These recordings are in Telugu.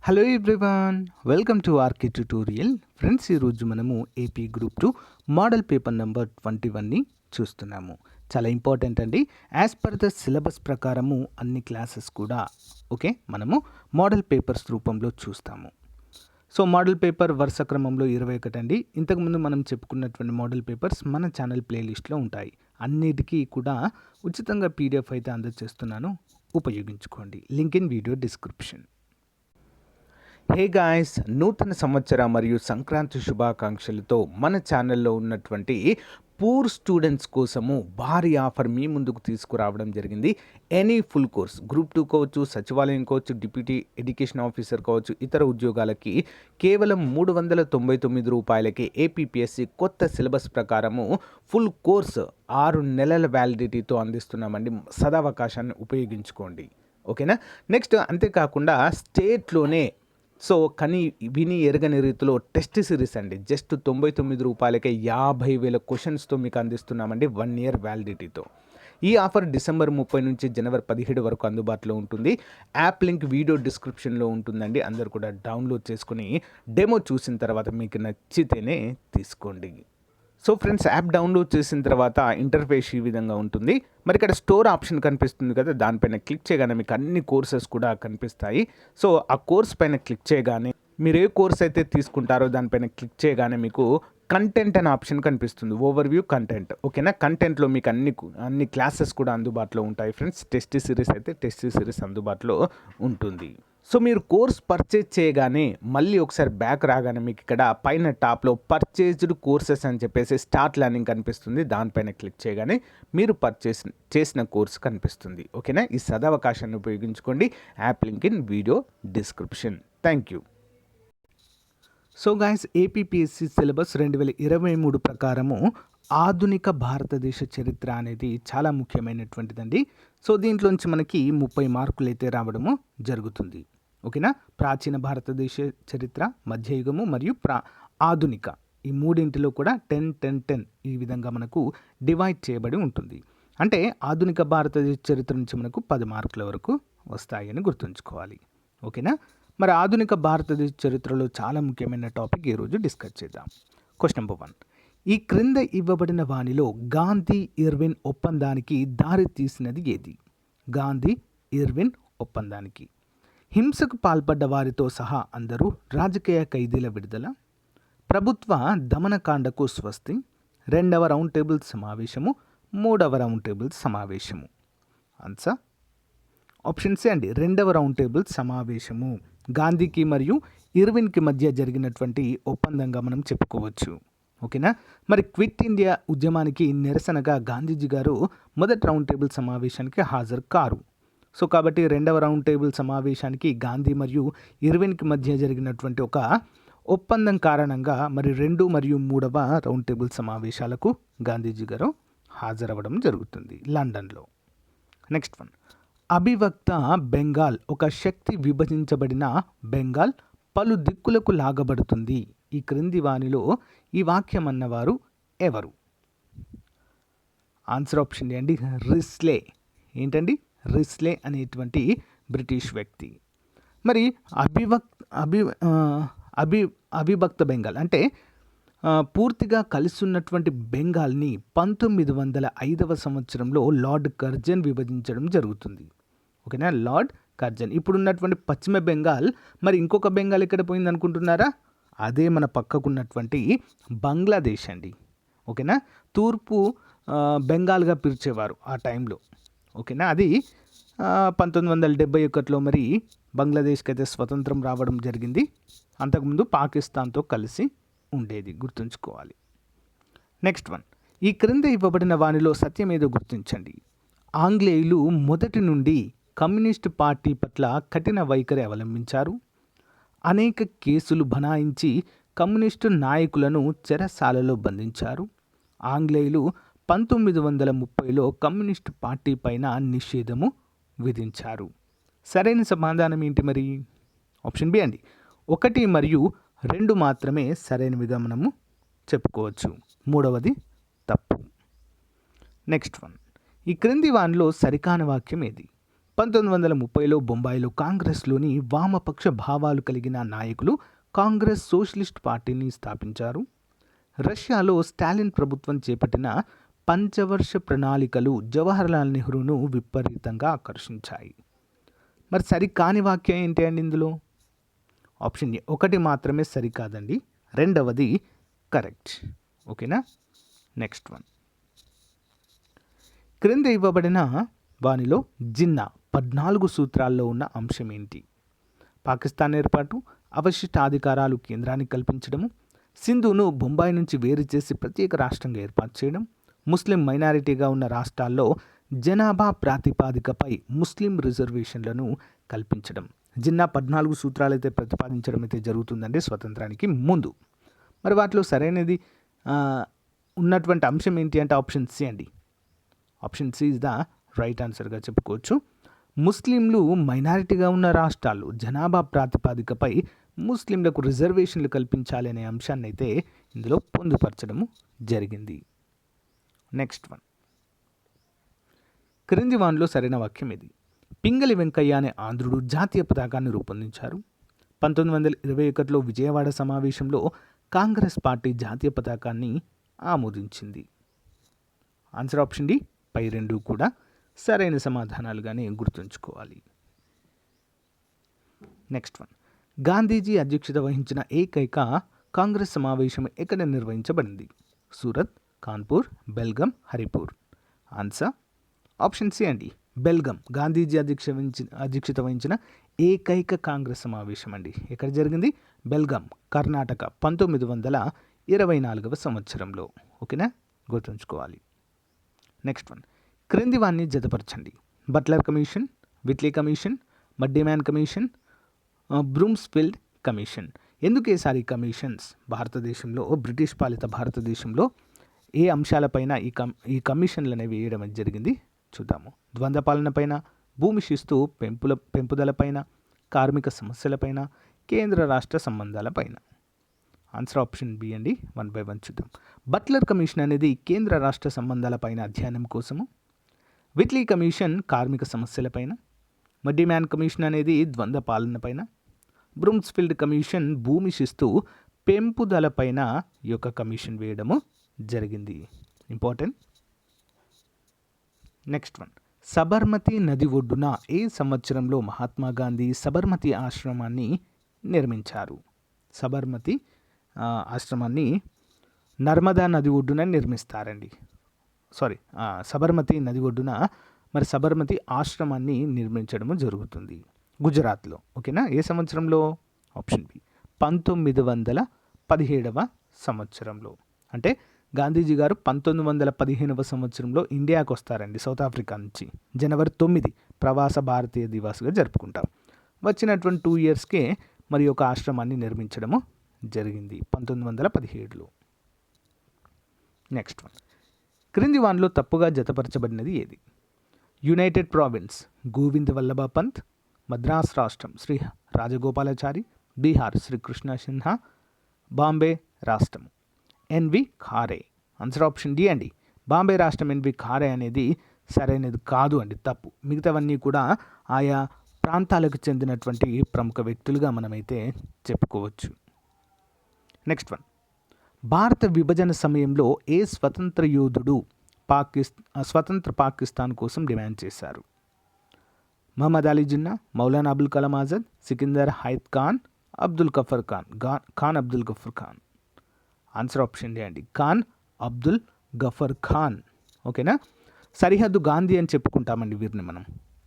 Hello everyone, welcome to RK tutorial. Friends, ఈరోజు మనము AP group 2 model paper number 21ని చూస్తున్నాము. చాలా ఇంపార్టెంట్ అండి. యాజ్ పర్ ద సిలబస్ ప్రకారము అన్ని క్లాసెస్ కూడా మనము మోడల్ పేపర్స్ రూపంలో చూస్తాము. సో మోడల్ పేపర్ వరుస క్రమంలో 21 అండి. ఇంతకుముందు మనం చెప్పుకున్నటువంటి మోడల్ పేపర్స్ మన ఛానల్ ప్లేలిస్ట్లో ఉంటాయి. అన్నిటికీ కూడా ఉచితంగా పీడిఎఫ్ అయితే అందజేస్తున్నాను, ఉపయోగించుకోండి. Link in video description. Hey guys, నూతన సంవత్సర మరియు సంక్రాంతి శుభాకాంక్షలతో మన ఛానల్లో ఉన్నటువంటి పూర్ స్టూడెంట్స్ కోసము భారీ ఆఫర్ మీ ముందుకు తీసుకురావడం జరిగింది. ఎనీ ఫుల్ కోర్స్, గ్రూప్ 2 కావచ్చు, సచివాలయం కావచ్చు, డిప్యూటీ ఎడ్యుకేషన్ ఆఫీసర్ కావచ్చు, ఇతర ఉద్యోగాలకి కేవలం 399 రూపాయలకి ఏపీపీఎస్సి కొత్త సిలబస్ ప్రకారము ఫుల్ కోర్స్ 6 నెలల వ్యాలిడిటీతో అందిస్తున్నామండి. సదవకాశాన్ని ఉపయోగించుకోండి. ఓకేనా. నెక్స్ట్, అంతేకాకుండా స్టేట్లోనే విని ఎరగని రీతిలో టెస్ట్ సిరీస్ అండి. జస్ట్ 99 రూపాయలకే 50,000 క్వశ్చన్స్తో మీకు అందిస్తున్నామండి, 1 ఇయర్ వ్యాలిడిటీతో. ఈ ఆఫర్ డిసెంబర్ 30 నుంచి జనవరి 17 వరకు అందుబాటులో ఉంటుంది. యాప్ లింక్ వీడియో డిస్క్రిప్షన్లో ఉంటుందండి. అందరూ కూడా డౌన్లోడ్ చేసుకుని డెమో చూసిన తర్వాత మీకు నచ్చితేనే తీసుకోండి. సో ఫ్రెండ్స్, యాప్ డౌన్లోడ్ చేసిన తర్వాత ఇంటర్ఫేస్ ఈ విధంగా ఉంటుంది. మరి ఇక్కడ స్టోర్ ఆప్షన్ కనిపిస్తుంది కదా, దానిపైన క్లిక్ చేయగానే మీకు అన్ని కోర్సెస్ కూడా కనిపిస్తాయి. సో ఆ కోర్స్ పైన క్లిక్ చేయగానే మీరు ఏ కోర్స్ అయితే తీసుకుంటారో దానిపైన క్లిక్ చేయగానే మీకు కంటెంట్ అనే ఆప్షన్ కనిపిస్తుంది. Overview content. ఓకేనా. కంటెంట్లో మీకు అన్ని క్లాసెస్ కూడా అందుబాటులో ఉంటాయి ఫ్రెండ్స్. టెస్ట్ సిరీస్ అయితే టెస్ట్ సిరీస్ అందుబాటులో ఉంటుంది. సో మీరు కోర్స్ పర్చేజ్ చేయగానే మళ్ళీ ఒకసారి బ్యాక్ రాగానే మీకు ఇక్కడ పైన టాప్లో పర్చేజ్డ్ కోర్సెస్ అని చెప్పేసి స్టార్ట్ లెర్నింగ్ కనిపిస్తుంది. దానిపైన క్లిక్ చేయగానే మీరు పర్చేస్ చేసిన కోర్స్ కనిపిస్తుంది. ఓకేనా. ఈ సదవకాశాన్ని ఉపయోగించుకోండి. App link in video description. Thank you. So guys, APPSC syllabus 2023 ప్రకారము ఆధునిక భారతదేశ చరిత్ర అనేది చాలా ముఖ్యమైనటువంటిదండి. సో దీంట్లోంచి మనకి 30 మార్కులు అయితే రావడము జరుగుతుంది. ఓకేనా. ప్రాచీన భారతదేశ చరిత్ర, మధ్యయుగము మరియు ఆధునిక, ఈ మూడింటిలో కూడా 10 10 10 ఈ విధంగా మనకు డివైడ్ చేయబడి ఉంటుంది. అంటే ఆధునిక భారతదేశ చరిత్ర నుంచి మనకు 10 మార్కుల వరకు వస్తాయని గుర్తుంచుకోవాలి. ఓకేనా. మరి ఆధునిక భారతదేశ చరిత్రలో చాలా ముఖ్యమైన టాపిక్ ఈరోజు డిస్కస్ చేద్దాం. Question number 1. ఈ క్రింద ఇవ్వబడిన వానిలో గాంధీ ఇర్విన్ ఒప్పందానికి దారి తీసినది ఏది? గాంధీ ఇర్విన్ ఒప్పందానికి హింసకు పాల్పడ్డ వారితో సహా అందరూ రాజకీయ ఖైదీల విడుదల, ప్రభుత్వ దమనకాండకు స్వస్తి, 2వ రౌండ్ టేబుల్ సమావేశము, 3వ రౌండ్ టేబుల్ సమావేశము. ఆన్సర్ ఆప్షన్ సి అండి, 2వ రౌండ్ టేబుల్ సమావేశము. గాంధీకి మరియు ఇర్విన్కి మధ్య జరిగినటువంటి ఒప్పందంగా మనం చెప్పుకోవచ్చు. ఓకేనా. మరి క్విట్ ఇండియా ఉద్యమానికి నిరసనగా గాంధీజీ గారు మొదటి రౌండ్ టేబుల్ సమావేశానికి హాజరు కారు. సో కాబట్టి 2వ రౌండ్ టేబుల్ సమావేశానికి గాంధీ మరియు ఇర్విన్కి మధ్య జరిగినటువంటి ఒక ఒప్పందం కారణంగా మరి 2 మరియు 3వ రౌండ్ టేబుల్ సమావేశాలకు గాంధీజీ గారు హాజరవ్వడం జరుగుతుంది లండన్లో. Next one. అభివ్యక్త బెంగాల్ ఒక శక్తి విభజించబడిన బెంగాల్ పలు దిక్కులకు లాగబడుతుంది. ఈ క్రింది వానిలో ఈ వాక్యం అన్నవారు ఎవరు? ఆన్సర్ ఆప్షన్ అండి, రిస్లే. ఏంటండి? రిస్లే అనేటువంటి బ్రిటిష్ వ్యక్తి. మరి అవిభక్త బెంగాల్ అంటే పూర్తిగా కలిసి ఉన్నటువంటి బెంగాల్ని 1905వ సంవత్సరంలో లార్డ్ కర్జన్ విభజించడం జరుగుతుంది. ఓకేనా. Lord Curzon. ఇప్పుడున్నటువంటి పశ్చిమ బెంగాల్, మరి ఇంకొక బెంగాల్ ఎక్కడ పోయింది అనుకుంటున్నారా? అదే మన పక్కకున్నటువంటి బంగ్లాదేశ్ అండి. ఓకేనా. తూర్పు బెంగాల్గా పిలిచేవారు ఆ టైంలో. ఓకేనా. అది 1971లో మరి బంగ్లాదేశ్కి అయితే స్వతంత్రం రావడం జరిగింది. అంతకుముందు పాకిస్తాన్తో కలిసి ఉండేది, గుర్తుంచుకోవాలి. Next one. ఈ క్రింద ఇవ్వబడిన వానిలో సత్యమేదో గుర్తించండి. ఆంగ్లేయులు మొదటి నుండి కమ్యూనిస్టు పార్టీ పట్ల కఠిన వైఖరి అవలంబించారు. అనేక కేసులు బనాయించి కమ్యూనిస్టు నాయకులను చెరసాలలో బంధించారు. ఆంగ్లేయులు 1930లో కమ్యూనిస్టు పార్టీ పైన నిషేధము విధించారు. సరైన సమాధానం ఏంటి మరి? ఆప్షన్ బి అండి, 1 మరియు 2 మాత్రమే సరైనవిగా మనము చెప్పుకోవచ్చు. 3వది తప్పు. Next one. ఈ క్రింది వానిలో సరికాని వాక్యం ఏది? 1930లో బొంబాయిలో కాంగ్రెస్లోని వామపక్ష భావాలు కలిగిన నాయకులు కాంగ్రెస్ సోషలిస్ట్ పార్టీని స్థాపించారు. రష్యాలో స్టాలిన్ ప్రభుత్వం చేపట్టిన పంచవర్ష ప్రణాళికలు జవహర్లాల్ నెహ్రూను విపరీతంగా ఆకర్షించాయి. మరి సరికాని వాక్యం ఏంటి అండి ఇందులో? ఆప్షన్ ఏ, ఒకటి మాత్రమే సరికాదండి, రెండవది కరెక్ట్. ఓకేనా. నెక్స్ట్ వన్, క్రింద ఇవ్వబడిన వానిలో జిన్నా 14 సూత్రాల్లో ఉన్న అంశం ఏంటి? పాకిస్తాన్ ఏర్పాటు, అవశిష్టాధికారాలు కేంద్రానికి కల్పించడము, సింధును బొంబాయి నుంచి వేరు చేసి ప్రత్యేక రాష్ట్రంగా ఏర్పాటు చేయడం, ముస్లిం మైనారిటీగా ఉన్న రాష్ట్రాల్లో జనాభా ప్రాతిపాదికపై ముస్లిం రిజర్వేషన్లను కల్పించడం. జిన్నా 14 సూత్రాలు అయితే ప్రతిపాదించడం అయితే జరుగుతుందండి స్వతంత్రానికి ముందు. మరి వాటిలో సరైనది ఉన్నటువంటి అంశం ఏంటి అంటే ఆప్షన్ సి అండి. Option C is the right ఆన్సర్గా చెప్పుకోవచ్చు. ముస్లింలు మైనారిటీగా ఉన్న రాష్ట్రాలు జనాభా ప్రాతిపాదికపై ముస్లింలకు రిజర్వేషన్లు కల్పించాలి అనే అంశాన్ని అయితే ఇందులో పొందుపరచడము జరిగింది. నెక్స్ట్ వన్, క్రింది వానిలో సరైన వాక్యం ఇది. పింగళి వెంకయ్య అనే ఆంధ్రుడు జాతీయ పతాకాన్ని రూపొందించారు. 1921లో విజయవాడ సమావేశంలో కాంగ్రెస్ పార్టీ జాతీయ పతాకాన్ని ఆమోదించింది. Answer option D. పై రెండు కూడా సరైన సమాధానాలుగానే గుర్తుంచుకోవాలి. నెక్స్ట్ వన్, గాంధీజీ అధ్యక్షత వహించిన ఏకైక కాంగ్రెస్ సమావేశం ఎక్కడ నిర్వహించబడింది? Surat, Kanpur, Belgaum, Haripur. Answer option C అండి, బెల్గం. గాంధీజీ అధ్యక్షత వహించిన ఏకైక కాంగ్రెస్ సమావేశం అండి. ఎక్కడ జరిగింది? బెల్గం, కర్ణాటక, 1924వ సంవత్సరంలో. ఓకేనా, గుర్తుంచుకోవాలి. నెక్స్ట్ వన్, క్రింది వాన్ని జతపరచండి. Butler commission, Whitley commission, Muddiman commission, Broomfield commission. ఎందుకు వేసారు ఈ కమిషన్స్? భారతదేశంలో, బ్రిటిష్ పాలిత భారతదేశంలో ఏ అంశాలపైన ఈ కమిషన్లు అనేవి వేయడం జరిగింది చూద్దాము. ద్వంద్వ పాలనపైన, భూమి శిస్తు పెంపుదలపైన, కార్మిక సమస్యలపైన, కేంద్ర రాష్ట్ర సంబంధాలపైన. ఆన్సర్ ఆప్షన్ బి అండి. 1 by 1 చూద్దాం. బట్లర్ కమిషన్ అనేది కేంద్ర రాష్ట్ర సంబంధాలపైన అధ్యయనం కోసము, విట్లీ కమిషన్ కార్మిక సమస్యలపైన, మడ్డిమ్యాన్ కమిషన్ అనేది ద్వంద్వ పాలనపైన, బ్రూమ్స్ఫీల్డ్ కమిషన్ భూమి శిస్తు పెంపుదలపైన ఈ యొక్క కమిషన్ వేయడము జరిగింది. ఇంపార్టెంట్. నెక్స్ట్ వన్, సబర్మతి నది ఒడ్డున ఏ సంవత్సరంలో మహాత్మా గాంధీ సబర్మతి ఆశ్రమాన్ని నిర్మించారు? సబర్మతి ఆశ్రమాన్ని నర్మదా నది ఒడ్డున నిర్మిస్తారండి. సబర్మతి నది ఒడ్డున మరి సబర్మతి ఆశ్రమాన్ని నిర్మించడము జరుగుతుంది గుజరాత్లో. ఓకేనా. ఏ సంవత్సరంలో? ఆప్షన్ బి, 1917వ సంవత్సరంలో. అంటే గాంధీజీ గారు 1915వ సంవత్సరంలో ఇండియాకు వస్తారండి సౌత్ ఆఫ్రికా నుంచి. జనవరి 9 ప్రవాస భారతీయ దివాస్గా జరుపుకుంటాం. వచ్చినటువంటి 2 yearsకే మరి ఒక ఆశ్రమాన్ని నిర్మించడము జరిగింది 1917లో. నెక్స్ట్ వన్, క్రింది వానిలో తప్పుగా జతపరచబడినది ఏది? యునైటెడ్ ప్రావిన్స్ గోవింద్ వల్లభ పంత్, మద్రాస్ రాష్ట్రం శ్రీ రాజగోపాలాచారి, బీహార్ శ్రీకృష్ణ సిన్హా, బాంబే రాష్ట్రం ఎన్వి ఖారే. ఆన్సర్ ఆప్షన్ డి అండి. బాంబే రాష్ట్రం ఎన్వి ఖారే అనేది సరైనది కాదు అండి, తప్పు. మిగతావన్నీ కూడా ఆయా ప్రాంతాలకు చెందినటువంటి ప్రముఖ వ్యక్తులుగా మనమైతే చెప్పుకోవచ్చు. నెక్స్ట్ వన్, భారత విభజన సమయంలో ఏ స్వతంత్ర యోధుడు స్వతంత్ర పాకిస్తాన్ కోసం డిమాండ్ చేశారు? Mohammad Ali Jinnah, Maulana Abul Kalam Azad, Sikandar Hayat Khan, Abdul Ghaffar Khan Abdul Ghaffar Khan. Answer option D అండి, ఖాన్ అబ్దుల్ గఫర్ ఖాన్. ఓకేనా. సరిహద్దు గాంధీ అని చెప్పుకుంటామండి వీరిని మనం.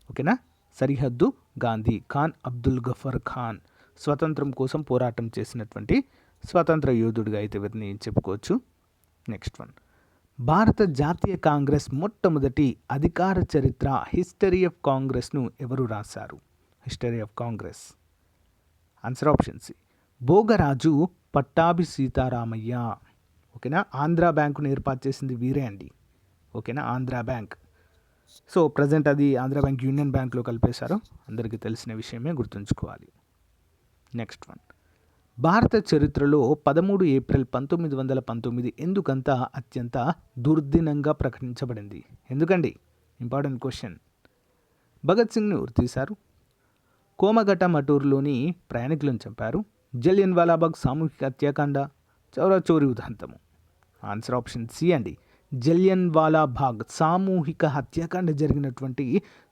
ఓకేనా, సరిహద్దు గాంధీ, ఖాన్ అబ్దుల్ గఫర్ ఖాన్ స్వతంత్రం కోసం పోరాటం చేసినటువంటి స్వతంత్ర యోధుడిగా అయితే వీరిని చెప్పుకోవచ్చు. నెక్స్ట్ వన్, భారత జాతీయ కాంగ్రెస్ మొట్టమొదటి అధికార చరిత్ర హిస్టరీ ఆఫ్ కాంగ్రెస్ను ఎవరు రాశారు? History of Congress. Answer option C, Bhogaraju Pattabhi Sitaramayya. ఓకేనా. ఆంధ్రా బ్యాంకును ఏర్పాటు చేసింది వీరే అండి. ఓకేనా, ఆంధ్రా బ్యాంక్. సో ప్రజెంట్ అది ఆంధ్రా బ్యాంక్ యూనియన్ బ్యాంక్లో కలిపేశారు, అందరికీ తెలిసిన విషయమే, గుర్తుంచుకోవాలి. నెక్స్ట్ వన్, భారత చరిత్రలో 13 ఏప్రిల్ 1919 ఎందుకంత అత్యంత దుర్దినంగా ప్రకటించబడింది? ఎందుకండి? Important question. భగత్ సింగ్ని ఉరితీశారు? కోమగట మటూరులోని ప్రయాణికులను చంపారు? జలియన్ వాలాబాగ్ సామూహిక హత్యాకాండ, చౌరా చోరీ ఉదంతము? ఆన్సర్ ఆప్షన్ సి అండి. జలియన్ వాలాబాగ్ సామూహిక హత్యాకాండ జరిగినటువంటి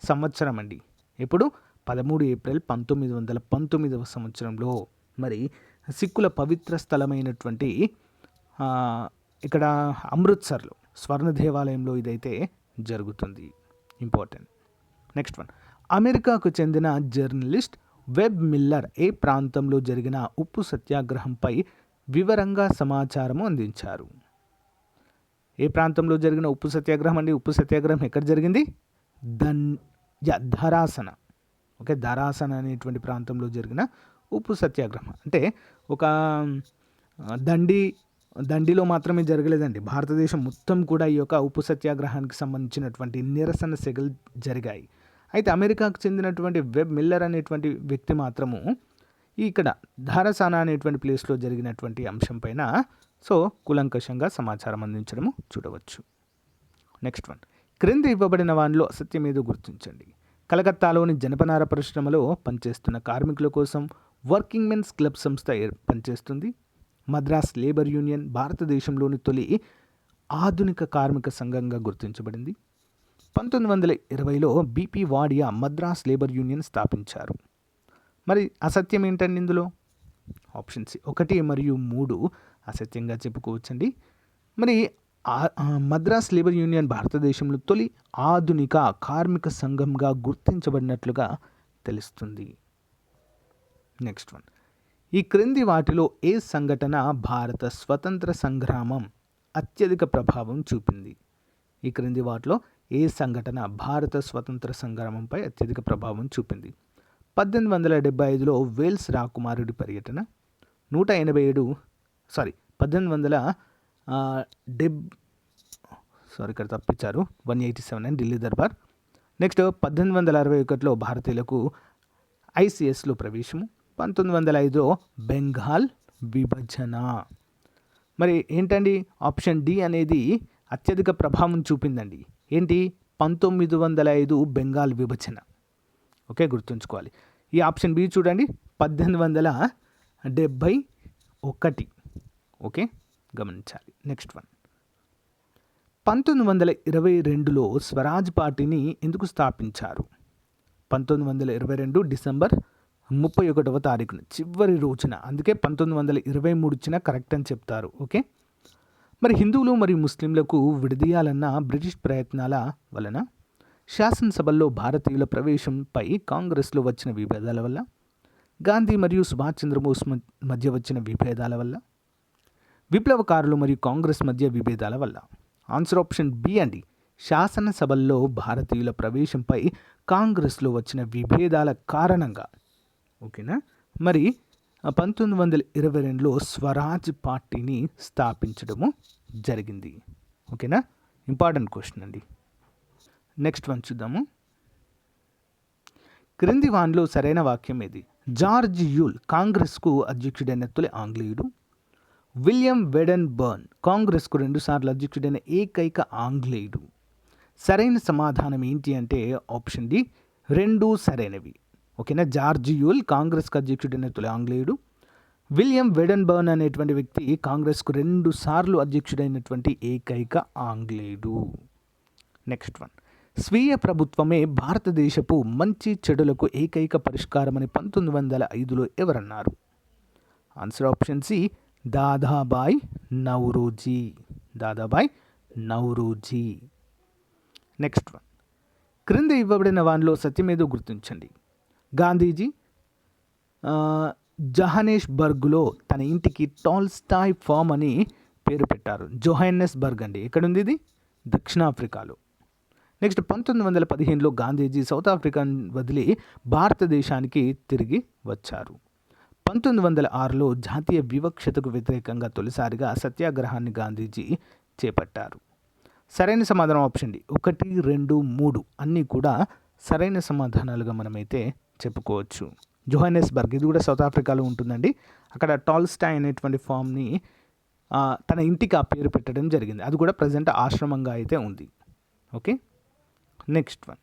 సంవత్సరం అండి. ఎప్పుడు? 13 ఏప్రిల్ 1919వ సంవత్సరంలో. మరి సిక్కుల పవిత్ర స్థలమైనటువంటి ఇక్కడ అమృత్సర్లో స్వర్ణ దేవాలయంలో ఇదైతే జరుగుతుంది. ఇంపార్టెంట్. Next one. అమెరికాకు చెందిన జర్నలిస్ట్ వెబ్ మిల్లర్ ఏ ప్రాంతంలో జరిగిన ఉప్పు సత్యాగ్రహంపై వివరంగా సమాచారం అందించారు? ఏ ప్రాంతంలో జరిగిన ఉప్పు సత్యాగ్రహం అండి? ఉప్పు సత్యాగ్రహం ఎక్కడ జరిగింది? ధరాసన. ఓకే, ధరాసన అనేటువంటి ప్రాంతంలో జరిగిన ఉప్పు సత్యాగ్రహం. అంటే ఒక దండిలో మాత్రమే జరగలేదండి. భారతదేశం మొత్తం కూడా ఈ యొక్క ఉప్పు సత్యాగ్రహానికి సంబంధించినటువంటి నిరసన సెగలు జరిగాయి. అయితే అమెరికాకు చెందినటువంటి వెబ్ మిల్లర్ అనేటువంటి వ్యక్తి మాత్రము ఇక్కడ ధారసాన అనేటువంటి ప్లేస్లో జరిగినటువంటి అంశం పైన కూలంకషంగా సమాచారం అందించడము చూడవచ్చు. Next one. క్రింద ఇవ్వబడిన వానిలో అసత్యమేదో గుర్తించండి. కలకత్తాలోని జనపనార పరిశ్రమలో పనిచేస్తున్న కార్మికుల కోసం వర్కింగ్ మెన్స్ క్లబ్ సంస్థ పనిచేస్తుంది. మద్రాస్ లేబర్ యూనియన్ భారతదేశంలోని తొలి ఆధునిక కార్మిక సంఘంగా గుర్తించబడింది. 1920లో BP Wadia Madras labour union స్థాపించారు. మరి అసత్యం ఏంటండి ఇందులో? ఆప్షన్ సి 1 మరియు 3 అసత్యంగా చెప్పుకోవచ్చండి. మరి మద్రాస్ లేబర్ యూనియన్ భారతదేశంలో తొలి ఆధునిక కార్మిక సంఘంగా గుర్తించబడినట్లుగా తెలుస్తుంది. Next one. ఈ క్రింది వాటిలో ఏ సంఘటన భారత స్వతంత్ర సంగ్రామం అత్యధిక ప్రభావం చూపింది? ఈ క్రింది వాటిలో ఏ సంఘటన భారత స్వతంత్ర సంగ్రామంపై అత్యధిక ప్రభావం చూపింది? 1875లో వేల్స్ రాకుమారుడి పర్యటన, 187 అండ్ ఢిల్లీ దర్బార్. నెక్స్ట్ 1861లో భారతీయులకు ఐసిఎస్లో ప్రవేశము, 1905లో బెంగాల్ విభజన. మరి ఏంటండి ఆప్షన్ డి అనేది అత్యధిక ప్రభావం చూపిందండి. ఏంటి? 1905 బెంగాల్ విభజన. ఓకే, గుర్తుంచుకోవాలి. ఈ ఆప్షన్ బి చూడండి, 1871. ఓకే, గమనించాలి. Next one. 1922లో స్వరాజ్ పార్టీని ఎందుకు స్థాపించారు? 1922 డిసెంబర్ 31వ తారీఖున, చివరి రోజున. అందుకే 1923 ఇచ్చిన కరెక్ట్ అని చెప్తారు. ఓకే. మరి హిందువులు మరియు ముస్లింలకు విడదీయాలన్న బ్రిటిష్ ప్రయత్నాల వలన, శాసనసభల్లో భారతీయుల ప్రవేశంపై కాంగ్రెస్లో వచ్చిన విభేదాల వల్ల, గాంధీ మరియు సుభాష్ చంద్రబోస్ మధ్య వచ్చిన విభేదాల వల్ల, విప్లవకారులు మరియు కాంగ్రెస్ మధ్య విభేదాల వల్ల? ఆన్సర్ ఆప్షన్ బి అండి. శాసనసభల్లో భారతీయుల ప్రవేశంపై కాంగ్రెస్లో వచ్చిన విభేదాల కారణంగా. ఓకేనా. మరి 1922లో స్వరాజ్ పార్టీని స్థాపించడము జరిగింది. ఓకేనా, ఇంపార్టెంట్ క్వశ్చన్ అండి. నెక్స్ట్ వన్ చూద్దాము. క్రింది వానిలో సరైన వాక్యం ఏది? జార్జ్ యూల్ కాంగ్రెస్కు అధ్యక్షుడైన తొలి ఆంగ్లేయుడు. విలియం వెడన్ బర్న్ కాంగ్రెస్కు 2 సార్లు అధ్యక్షుడైన ఏకైక ఆంగ్లేయుడు. సరైన సమాధానం ఏంటి అంటే ఆప్షన్ డి, 2 సరైనవి. ఓకేనా. జార్జ్ యూల్ కాంగ్రెస్కు అధ్యక్షుడైన తొలి ఆంగ్లేయుడు. విలియం వెడన్ బర్న్ అనేటువంటి వ్యక్తి కాంగ్రెస్కు 2 సార్లు అధ్యక్షుడైనటువంటి ఏకైక ఆంగ్లేయుడు. Next one. స్వీయ ప్రభుత్వమే భారతదేశపు మంచి చెడులకు ఏకైక పరిష్కారమని 1905లో ఎవరన్నారు? Answer option C, Dadabhai Naoroji. Dadabhai Naoroji. Next one. క్రింద ఇవ్వబడిన వానిలో సత్యమేదో గుర్తించండి. గాంధీజీ జోహానెస్బర్గ్లో తన ఇంటికి టాల్స్టాయ్ ఫామ్ అని పేరు పెట్టారు. జోహానెస్బర్గ్ అండి. ఎక్కడుంది ఇది? దక్షిణాఫ్రికాలో. నెక్స్ట్ 1915లో గాంధీజీ సౌత్ ఆఫ్రికాను వదిలి భారతదేశానికి తిరిగి వచ్చారు. 1906లో జాతీయ వివక్షతకు వ్యతిరేకంగా తొలిసారిగా సత్యాగ్రహాన్ని గాంధీజీ చేపట్టారు. సరైన సమాధానం ఆప్షన్ డి. 1, 2, 3 అన్నీ కూడా సరైన సమాధానాలుగా మనమైతే చెప్పుకోవచ్చు. జోహానెస్బర్గ్ ఇది కూడా సౌత్ ఆఫ్రికాలో ఉంటుందండి. అక్కడ టాల్స్టాయ్ అనేటువంటి ఫామ్ని తన ఇంటికి ఆ పేరు పెట్టడం జరిగింది. అది కూడా ప్రజెంట్ ఆశ్రమంగా అయితే ఉంది. ఓకే. Next one.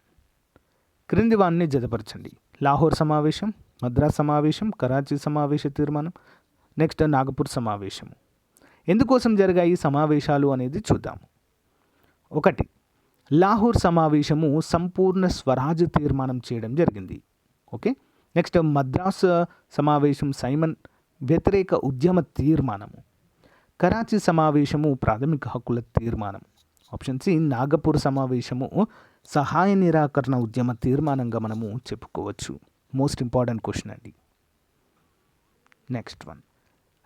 క్రింది వాన్ని జతపరచండి. లాహోర్ సమావేశం, మద్రాస్ సమావేశం, కరాచీ సమావేశ తీర్మానం, నెక్స్ట్ నాగపూర్ సమావేశం. ఎందుకోసం జరిగాయి ఈ సమావేశాలు అనేది చూద్దాము. 1, లాహోర్ సమావేశము సంపూర్ణ స్వరాజ్ తీర్మానం చేయడం జరిగింది. ఓకే. నెక్స్ట్ మద్రాస్ సమావేశం సైమన్ వ్యతిరేక ఉద్యమ తీర్మానము. కరాచీ సమావేశము ప్రాథమిక హక్కుల తీర్మానం. ఆప్షన్ సి నాగపూర్ సమావేశము సహాయ నిరాకరణ ఉద్యమ తీర్మానంగా మనము చెప్పుకోవచ్చు. మోస్ట్ ఇంపార్టెంట్ క్వశ్చన్ అండి. నెక్స్ట్ వన్,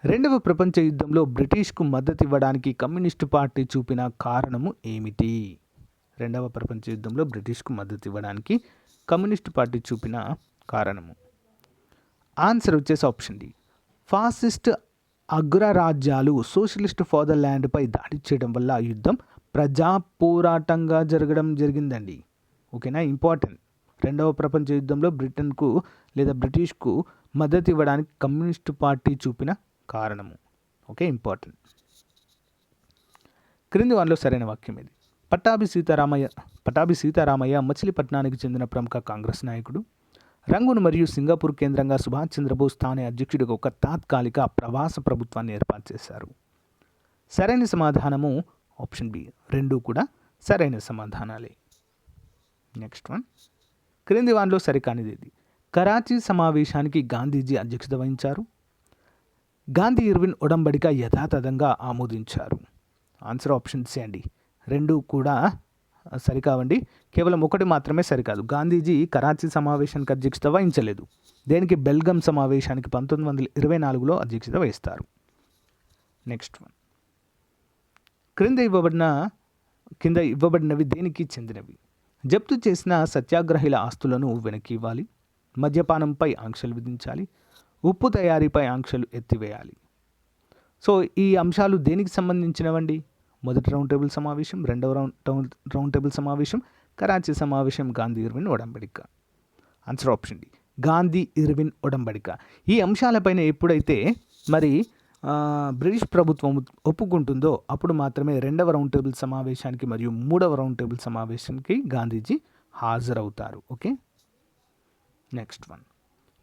2వ ప్రపంచ యుద్ధంలో బ్రిటిష్కు మద్దతు ఇవ్వడానికి కమ్యూనిస్టు పార్టీ చూపిన కారణము ఏమిటి? 2వ ప్రపంచ యుద్ధంలో బ్రిటిష్కు మద్దతు ఇవ్వడానికి కమ్యూనిస్టు పార్టీ చూపిన కారణము. ఆన్సర్ వచ్చేసి ఆప్షన్ డి, ఫాసిస్ట్ అగ్రరాజ్యాలు సోషలిస్ట్ ఫాదర్ల్యాండ్పై దాడి చేయడం వల్ల యుద్ధం ప్రజా పోరాటంగా జరగడం జరిగిందండి. ఓకేనా, ఇంపార్టెంట్. 2వ ప్రపంచ యుద్ధంలో బ్రిటన్కు లేదా బ్రిటిష్కు మద్దతు ఇవ్వడానికి కమ్యూనిస్టు పార్టీ చూపిన కారణము. Okay, important. క్రింది వారిలో సరైన వాక్యం ఇది. పట్టాభి సీతారామయ్య మచిలీపట్నానికి చెందిన ప్రముఖ కాంగ్రెస్ నాయకుడు. రంగూన్ మరియు సింగపూర్ కేంద్రంగా సుభాష్ చంద్రబోస్ తానే అధ్యక్షుడిగా ఒక తాత్కాలిక ప్రవాస ప్రభుత్వాన్ని ఏర్పాటు చేశారు. సరైన సమాధానము ఆప్షన్ బి. 2 కూడా సరైన సమాధానాలే. నెక్స్ట్ వన్, క్రింది వానిలో సరికానిది ఇది. కరాచీ సమావేశానికి గాంధీజీ అధ్యక్షత వహించారు. గాంధీ ఇర్విన్ ఒడంబడిక యథాతథంగా ఆమోదించారు. ఆన్సర్ ఆప్షన్ సి అండి. 2 కూడా సరికావండి. కేవలం 1 మాత్రమే సరికాదు. గాంధీజీ కరాచీ సమావేశానికి అధ్యక్షత వహించలేదు. దేనికి? బెల్గం సమావేశానికి 1924లో అధ్యక్షత వహిస్తారు. నెక్స్ట్ వన్, కింద ఇవ్వబడినవి దేనికి చెందినవి? జప్తు చేసిన సత్యాగ్రహీల ఆస్తులను వెనక్కి ఇవ్వాలి, మద్యపానంపై ఆంక్షలు విధించాలి, ఉప్పు తయారీపై ఆంక్షలు ఎత్తివేయాలి. సో ఈ అంశాలు దేనికి సంబంధించినవండి? మొదటి రౌండ్ టేబుల్ సమావేశం, 2వ రౌండ్ టేబుల్ సమావేశం, కరాచీ సమావేశం, గాంధీ ఇర్విన్ ఒడంబడిక. Answer option D, Gandhi Irwin ఒడంబడిక. ఈ అంశాలపైన ఎప్పుడైతే మరి బ్రిటిష్ ప్రభుత్వం ఒప్పుకుంటుందో అప్పుడు మాత్రమే 2వ రౌండ్ టేబుల్ సమావేశానికి మరియు 3వ రౌండ్ టేబుల్ సమావేశానికి గాంధీజీ హాజరవుతారు. ఓకే. నెక్స్ట్ వన్,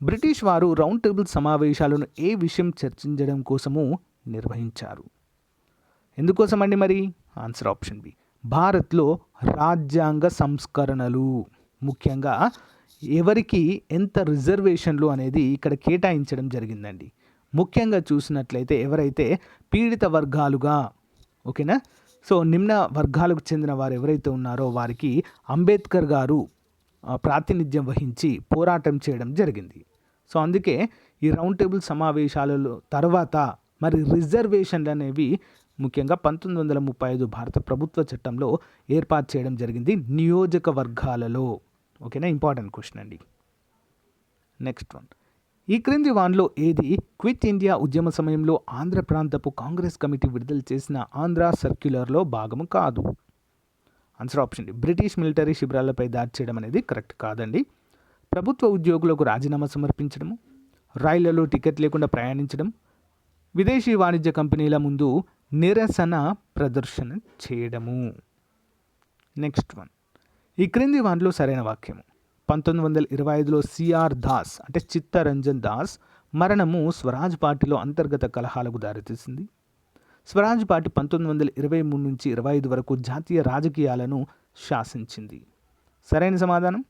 బ్రిటిష్ వారు రౌండ్ టేబుల్ సమావేశాలను ఏ విషయం చర్చించడం కోసము నిర్వహించారు? ఎందుకోసం అండి మరి? ఆన్సర్ ఆప్షన్ బి, భారత్లో రాజ్యాంగ సంస్కరణలు, ముఖ్యంగా ఎవరికి ఎంత రిజర్వేషన్లు అనేది ఇక్కడ కేటాయించడం జరిగిందండి. ముఖ్యంగా చూసినట్లయితే ఎవరైతే పీడిత వర్గాలుగా, ఓకేనా, సో నిమ్న వర్గాలకు చెందిన వారు ఎవరైతే ఉన్నారో వారికి అంబేద్కర్ గారు ప్రాతినిధ్యం వహించి పోరాటం చేయడం జరిగింది. సో అందుకే ఈ రౌండ్ టేబుల్ సమావేశాలలో తర్వాత మరి రిజర్వేషన్లు అనేవి ముఖ్యంగా 1935 భారత ప్రభుత్వ చట్టంలో ఏర్పాటు చేయడం జరిగింది నియోజకవర్గాలలో. ఓకేనా, ఇంపార్టెంట్ క్వశ్చన్ అండి. నెక్స్ట్ వన్, ఈ క్రింది వాన్లో ఏది క్విట్ ఇండియా ఉద్యమ సమయంలో ఆంధ్ర ప్రాంతపు కాంగ్రెస్ కమిటీ విడుదల చేసిన ఆంధ్ర సర్క్యులర్లో భాగము కాదు? Answer option D, British military శిబిరాలపై దాడి చేయడం అనేది కరెక్ట్ కాదండి. ప్రభుత్వ ఉద్యోగులకు రాజీనామా సమర్పించడము, రైళ్లలో టికెట్ లేకుండా ప్రయాణించడం, విదేశీ వాణిజ్య కంపెనీల ముందు నిరసన ప్రదర్శన చేయడము. నెక్స్ట్ వన్, ఈ క్రింది వాటిలో సరైన వాక్యము. 1925లో సిఆర్ దాస్ అంటే చిత్తరంజన్ దాస్ మరణము స్వరాజ్ పార్టీలో అంతర్గత కలహాలకు దారితీసింది. స్వరాజ్ పార్టీ 1923 నుంచి 25 వరకు జాతీయ రాజకీయాలను శాసించింది. సరైన సమాధానం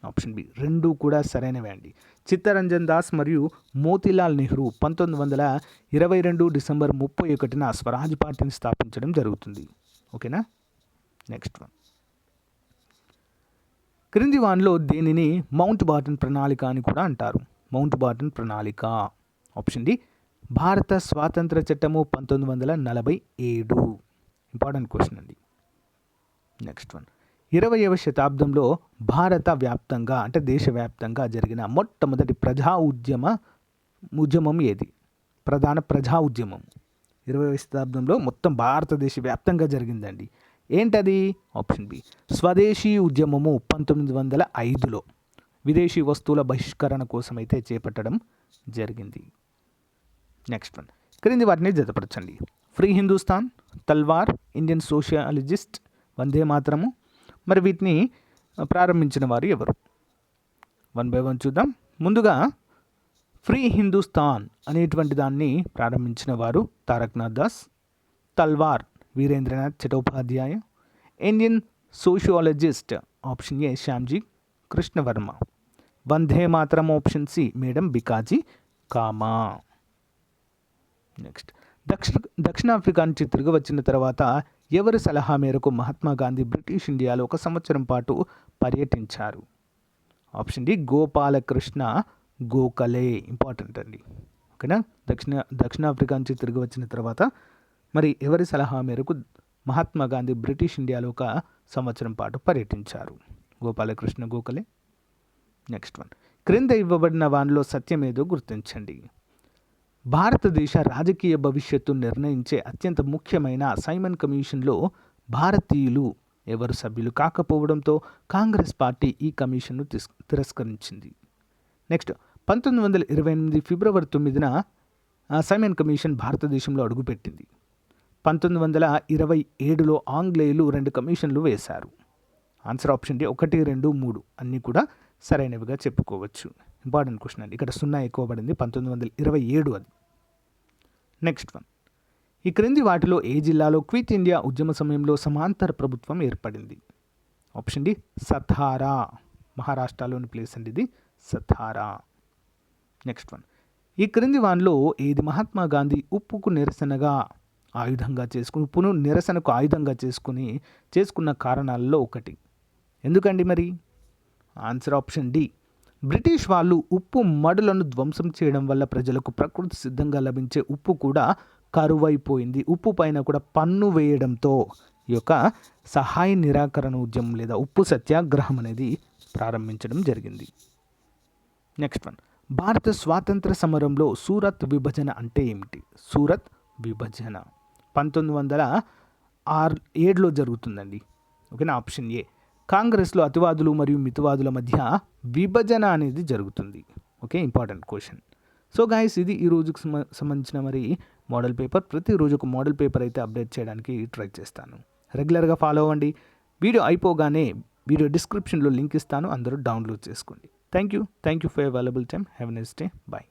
ఆప్షన్ బి. 2 కూడా సరైనవే అండి. చిత్తరంజన్ దాస్ మరియు మోతీలాల్ నెహ్రూ 1922 డిసెంబర్ 31న స్వరాజ్ పార్టీని స్థాపించడం జరుగుతుంది. ఓకేనా. నెక్స్ట్ వన్, క్రింది వాన్లో దేనిని మౌంట్ బాటన్ ప్రణాళిక అని కూడా అంటారు? మౌంట్ బాటన్ ప్రణాళిక ఆప్షన్ డి, భారత స్వాతంత్ర చట్టము 1947. ఇంపార్టెంట్ క్వశ్చన్ అండి. నెక్స్ట్ వన్, 20వ శతాబ్దంలో భారత వ్యాప్తంగా అంటే దేశవ్యాప్తంగా జరిగిన మొట్టమొదటి ఉద్యమం ఏది? ప్రధాన ప్రజా ఉద్యమం 20వ శతాబ్దంలో మొత్తం భారతదేశ వ్యాప్తంగా జరిగిందండి. ఏంటది? ఆప్షన్ బి, స్వదేశీ ఉద్యమము 1905లో విదేశీ వస్తువుల బహిష్కరణ కోసం అయితే చేపట్టడం జరిగింది. నెక్స్ట్ వన్, క్రింది వాటిని జతపరచండి. ఫ్రీ హిందుస్థాన్, తల్వార్, ఇండియన్ సోషలిస్ట్, వందే మాతరము. మరి వీటిని ప్రారంభించిన వారు ఎవరు? వన్ బై వన్ చూద్దాం. ముందుగా ఫ్రీ హిందుస్థాన్ అనేటువంటి దాన్ని ప్రారంభించిన వారు Taraknath Das. Talwar Virendranath Chattopadhyay. Indian sociologist option A Shyamji Krishnavarma. Vande Mataram option C madam Bhikaji Cama. Next దక్షిణాఫ్రికా నుంచి తిరిగి వచ్చిన తర్వాత ఎవరి సలహా మేరకు మహాత్మా గాంధీ బ్రిటిష్ ఇండియాలో 1 సంవత్సరం పాటు పర్యటించారు? Option D Gopal Krishna Gokhale. Important అండి. ఓకేనా. దక్షిణాఫ్రికా నుంచి తిరిగి వచ్చిన తర్వాత మరి ఎవరి సలహా మేరకు మహాత్మా గాంధీ బ్రిటిష్ ఇండియాలో 1 సంవత్సరం పాటు పర్యటించారు? గోపాలకృష్ణ గోఖలే. నెక్స్ట్ వన్, క్రింద ఇవ్వబడిన వానిలో సత్యమేదో గుర్తించండి. భారతదేశ రాజకీయ భవిష్యత్తు నిర్ణయించే అత్యంత ముఖ్యమైన సైమన్ కమిషన్లో భారతీయులు ఎవరు సభ్యులు కాకపోవడంతో కాంగ్రెస్ పార్టీ ఈ కమిషన్ను తిరస్కరించింది. నెక్స్ట్ 1928 ఫిబ్రవరి 9న సైమన్ కమిషన్ భారతదేశంలో అడుగుపెట్టింది. 1927లో ఆంగ్లేయులు 2 కమిషన్లు వేశారు. ఆన్సర్ ఆప్షన్ డి 1, 2, 3 అన్నీ కూడా సరైనవిగా చెప్పుకోవచ్చు. ఇంపార్టెంట్ క్వశ్చన్ అండి. ఇక్కడ 0 ఎక్కువ పడింది. 1927 అది. నెక్స్ట్ వన్, ఈ క్రింది వాటిలో ఏ జిల్లాలో క్విట్ ఇండియా ఉద్యమ సమయంలో సమాంతర ప్రభుత్వం ఏర్పడింది? Option D Satara. మహారాష్ట్రలోని ప్లేస్ అండి ఇది, సతారా. నెక్స్ట్ వన్, ఈ క్రింది వానిలో ఏది మహాత్మా గాంధీ ఉప్పును నిరసనకు ఆయుధంగా చేసుకున్న కారణాలలో ఒకటి? ఎందుకండి మరి? ఆన్సర్ ఆప్షన్ డి బ్రిటిష్ వాళ్ళు ఉప్పు మడులను ధ్వంసం చేయడం వల్ల ప్రజలకు ప్రకృతి సిద్ధంగా లభించే ఉప్పు కూడా కరువైపోయింది. ఉప్పు పైన కూడా పన్ను వేయడంతో ఈ యొక్క సహాయ నిరాకరణ ఉద్యమం లేదా ఉప్పు సత్యాగ్రహం అనేది ప్రారంభించడం జరిగింది. నెక్స్ట్ వన్, భారత స్వాతంత్ర సమరంలో సూరత్ విభజన అంటే ఏమిటి? సూరత్ విభజన 1907లో జరుగుతుందండి. ఓకేనా. ఆప్షన్ ఏ కాంగ్రెస్లో అతివాదులు మరియు మితవాదుల మధ్య విభజన అనేది జరుగుతుంది. Okay, important question. So guys, ఇది ఈ రోజుకు సంబంధించిన మరి మోడల్ పేపర్. ప్రతిరోజు ఒక మోడల్ పేపర్ అయితే అప్డేట్ చేయడానికి ట్రై చేస్తాను. రెగ్యులర్గా ఫాలో అవ్వండి. వీడియో అయిపోగానే వీడియో డిస్క్రిప్షన్లో లింక్ ఇస్తాను, అందరూ డౌన్లోడ్ చేసుకోండి. Thank you for available time. Have a nice day. Bye.